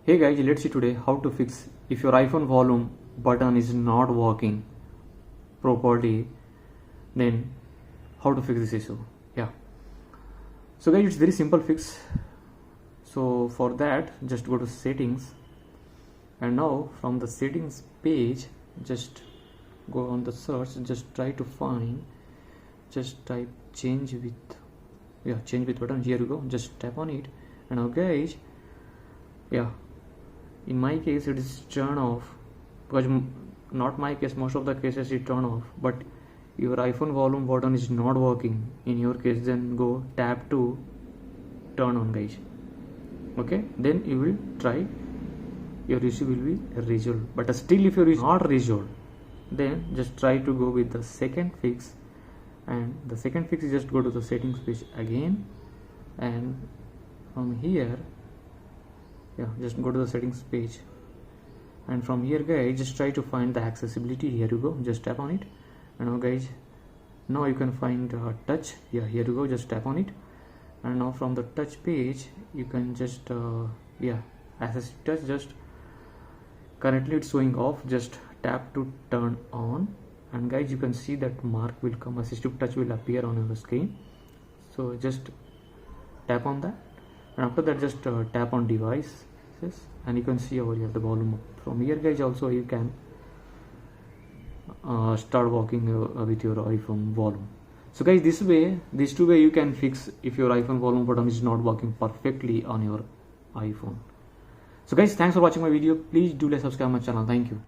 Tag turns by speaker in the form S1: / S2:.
S1: Hey guys, let's see today how to fix if your iPhone volume button is not working properly, then how to fix this issue. Yeah, so guys, it's very simple fix. So for that, just go to settings, and now from the settings page, just go on the search, just try to find, just type change with button. Here you go, just tap on it, and now guys, in my case it is turn off, because not my case, most of the cases it turn off, but your iPhone volume button is not working in your case, then go tap to turn on guys. Okay, then you will try, your issue will be resolved. But still if your issue is not resolved, then just try to go with the second fix, and the second fix is just go to the settings page again, and from here just go to the settings page, and from here guys, just try to find the accessibility. Here you go, just tap on it, and now guys, now you can find touch. Here you go, just tap on it, and now from the touch page you can just assistive touch, just currently it's showing off, just tap to turn on, and guys you can see that mark will come, assistive touch will appear on your screen. So just tap on that, and after that just tap on devices, and you can see over here the volume up. From here guys, also you can start working with your iPhone volume. So guys, these two way you can fix if your iPhone volume button is not working perfectly on your iPhone. So guys, thanks for watching my video. Please do like, subscribe my channel. Thank you.